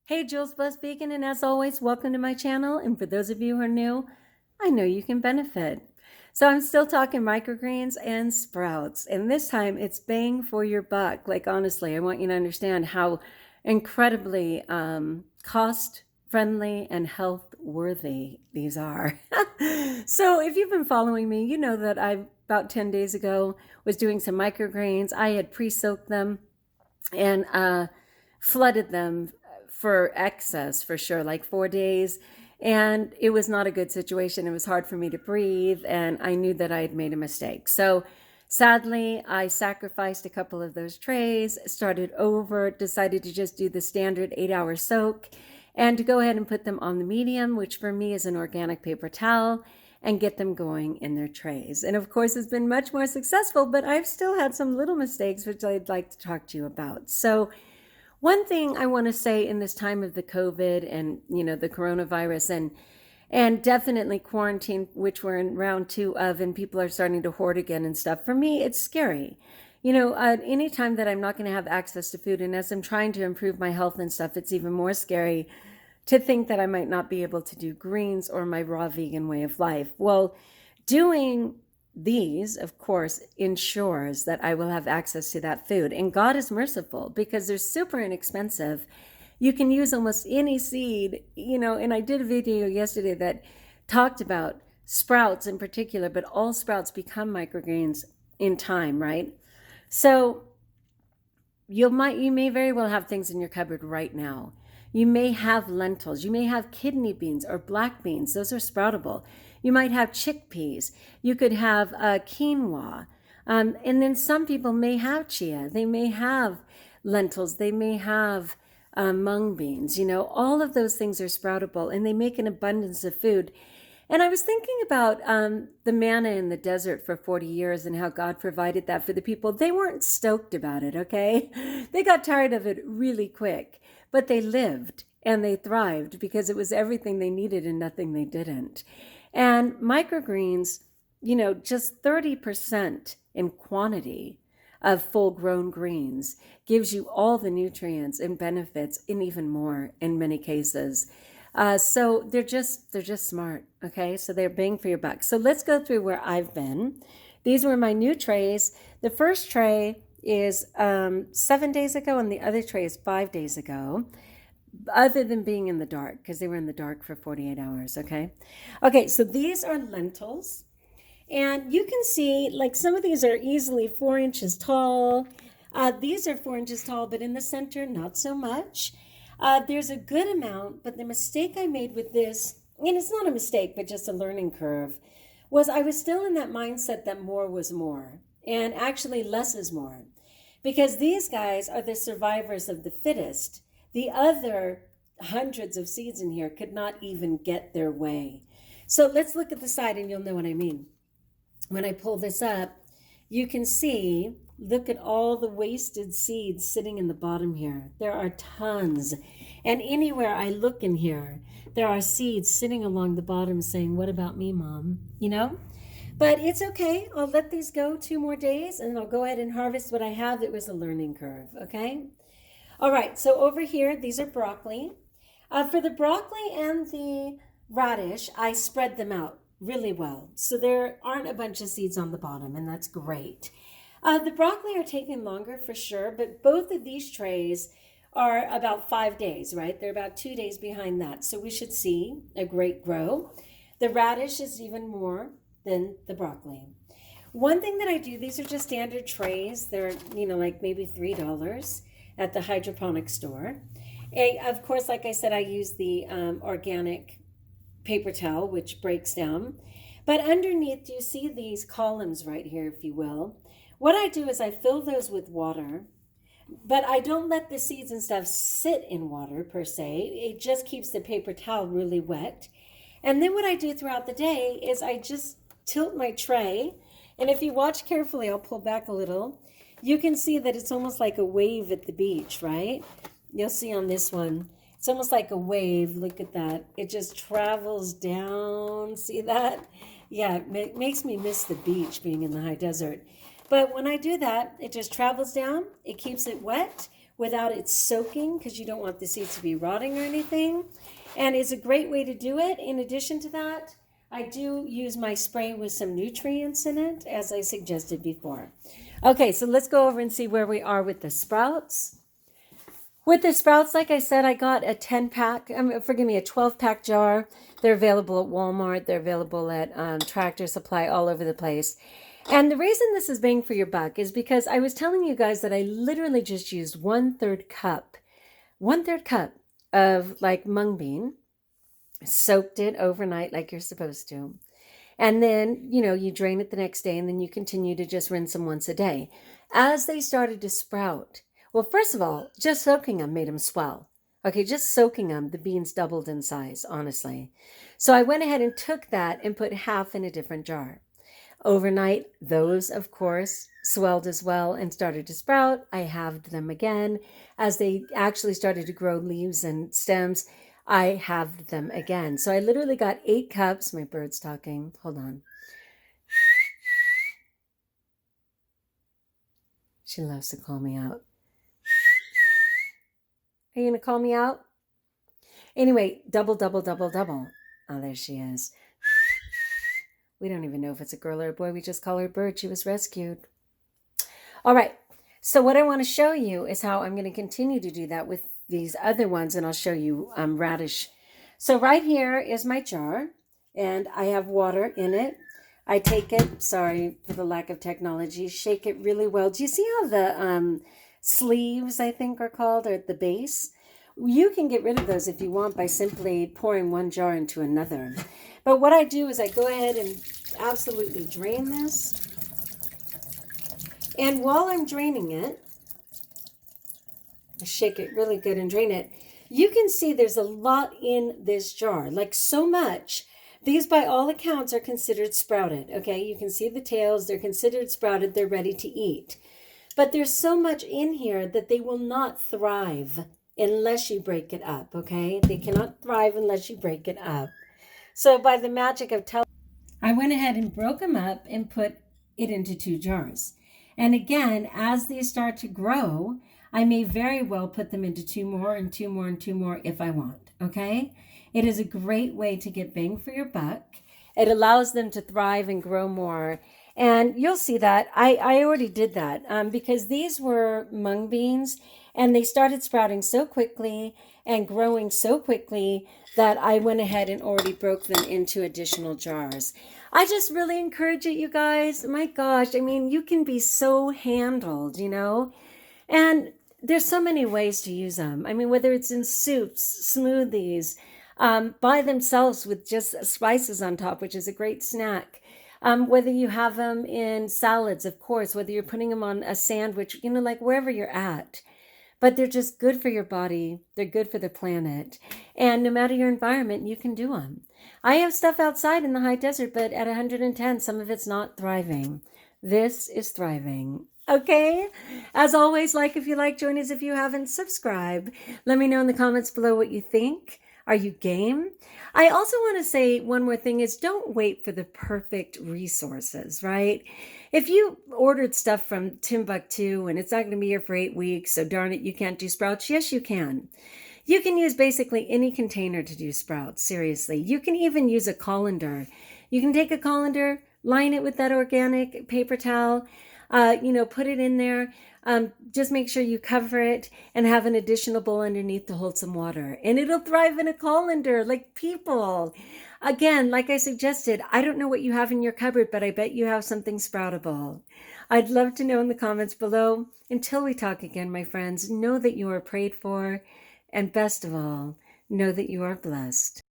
Hey, Jules Blessed Vegan, and as always, welcome to my channel. And for those of you who are new, I know you can benefit. So I'm still talking microgreens and sprouts, and this time it's bang for your buck. Like honestly, I want you to understand how incredibly cost friendly and health worthy these are. So if you've been following me, you know that I about 10 days ago was doing some microgreens. I had pre-soaked them and flooded them for excess for sure, like 4 days. And it was not a good situation. It was hard for me to breathe, and I knew that I had made a mistake. So sadly, I sacrificed a couple of those trays, started over, decided to just do the standard 8-hour soak, and to go ahead and put them on the medium, which for me is an organic paper towel, and get them going in their trays. And of course, it's been much more successful, but I've still had some little mistakes, which I'd like to talk to you about. So one thing I want to say in this time of the COVID and, the coronavirus and definitely quarantine, which we're in round 2 of, and people are starting to hoard again and stuff. For me, it's scary. Anytime that I'm not going to have access to food, and as I'm trying to improve my health and stuff, it's even more scary to think that I might not be able to do greens or my raw vegan way of life. Well, doing these, of course, ensures that I will have access to that food. And God is merciful because they're super inexpensive. You can use almost any seed, and I did a video yesterday that talked about sprouts in particular, but all sprouts become microgreens in time, right? So you may very well have things in your cupboard right now. You may have lentils. You may have kidney beans or black beans. Those are sproutable. You might have chickpeas. You could have quinoa. And then some people may have chia. They may have lentils. They may have mung beans. All of those things are sproutable, and they make an abundance of food. And I was thinking about the manna in the desert for 40 years and how God provided that for the people. They weren't stoked about it, okay? They got tired of it really quick, but they lived and they thrived because it was everything they needed and nothing they didn't. And microgreens, just 30% in quantity of full-grown greens gives you all the nutrients and benefits and even more in many cases. So they're just smart, okay? So they're bang for your buck. So let's go through where I've been. These were my new trays. The first tray is 7 days ago, and the other tray is 5 days ago, other than being in the dark, because they were in the dark for 48 hours, okay? Okay, so these are lentils. And you can see, like, some of these are easily 4 inches tall. These are 4 inches tall, but in the center, not so much. There's a good amount, but the mistake I made with this, and it's not a mistake, but just a learning curve, was I was still in that mindset that more was more, and actually less is more. Because these guys are the survivors of the fittest. The other hundreds of seeds in here could not even get their way. So let's look at the side and you'll know what I mean. When I pull this up, you can see, look at all the wasted seeds sitting in the bottom here. There are tons. And anywhere I look in here, there are seeds sitting along the bottom saying, "What about me, Mom?" But it's okay. I'll let these go 2 more days and I'll go ahead and harvest what I have. It was a learning curve, okay? All right, so over here, these are broccoli. For the broccoli and the radish, I spread them out really well. So there aren't a bunch of seeds on the bottom, and that's great. The broccoli are taking longer for sure, but both of these trays are about 5 days, right? They're about 2 days behind that. So we should see a great grow. The radish is even more than the broccoli. One thing that I do, these are just standard trays. They're, like maybe $3 at the hydroponic store. Of course, like I said, I use the organic paper towel, which breaks down. But underneath, you see these columns right here, if you will. What I do is I fill those with water, but I don't let the seeds and stuff sit in water per se. It just keeps the paper towel really wet. And then what I do throughout the day is I just tilt my tray. And if you watch carefully, I'll pull back a little. You can see that it's almost like a wave at the beach, right? You'll see on this one. It's almost like a wave. Look at that. It just travels down. See that? Yeah, it makes me miss the beach being in the high desert. But when I do that, it just travels down. It keeps it wet. without it soaking, because you don't want the seeds to be rotting or anything. And it's a great way to do it. In addition to that, I do use my spray with some nutrients in it, as I suggested before. Okay, so let's go over and see where we are with the sprouts. With the sprouts, like I said, I got a 10-pack, forgive me, a 12-pack jar. They're available at Walmart. They're available at Tractor Supply, all over the place. And the reason this is bang for your buck is because I was telling you guys that I literally just used 1/3 cup of like mung bean, soaked it overnight like you're supposed to. And then, you drain it the next day, and then you continue to just rinse them once a day. As they started to sprout, well, first of all, just soaking them made them swell. Okay, just soaking them, the beans doubled in size, honestly. So I went ahead and took that and put half in a different jar. Overnight, those, of course, swelled as well and started to sprout. I halved them again. As they actually started to grow leaves and stems, I halved them again. So I literally got 8 cups. My bird's talking. Hold on. She loves to call me out. Are you going to call me out? Anyway, double, double, double, double. Oh, there she is. We don't even know if it's a girl or a boy. We just call her Bird. She was rescued. All right. So what I want to show you is how I'm going to continue to do that with these other ones, and I'll show you radish. So right here is my jar, and I have water in it. I take it, sorry for the lack of technology, shake it really well. Do you see how the sleeves, I think are called, are at the base? You can get rid of those if you want by simply pouring one jar into another. But what I do is I go ahead and absolutely drain this. And while I'm draining it, I shake it really good and drain it. You can see there's a lot in this jar, like so much. These, by all accounts, are considered sprouted, okay? You can see the tails. They're considered sprouted. They're ready to eat. But there's so much in here that they will not thrive unless you break it up, okay? They cannot thrive unless you break it up. So by the magic of I went ahead and broke them up and put it into 2 jars. And again, as these start to grow, I may very well put them into 2 more and 2 more and 2 more if I want, okay? It is a great way to get bang for your buck. It allows them to thrive and grow more. And you'll see that. I already did that because these were mung beans, and they started sprouting so quickly and growing so quickly that I went ahead and already broke them into additional jars. I just really encourage it, you guys. My gosh, I mean, you can be so handled, and there's so many ways to use them. I mean, whether it's in soups, smoothies, by themselves with just spices on top, which is a great snack. Whether you have them in salads, of course, whether you're putting them on a sandwich, like wherever you're at. But they're just good for your body. They're good for the planet. And no matter your environment, you can do them. I have stuff outside in the high desert, but at 110, some of it's not thriving. This is thriving. Okay? As always, like if you like, join us if you haven't, subscribe. Let me know in the comments below what you think. Are you game? I also want to say one more thing is don't wait for the perfect resources, right? If you ordered stuff from Timbuktu and it's not going to be here for 8 weeks, so darn it, you can't do sprouts. Yes, you can. You can use basically any container to do sprouts, seriously. You can even use a colander. You can take a colander, line it with that organic paper towel, put it in there. Just make sure you cover it and have an additional bowl underneath to hold some water. And it'll thrive in a colander like people. Again, like I suggested, I don't know what you have in your cupboard, but I bet you have something sproutable. I'd love to know in the comments below. Until we talk again, my friends, know that you are prayed for. And best of all, know that you are blessed.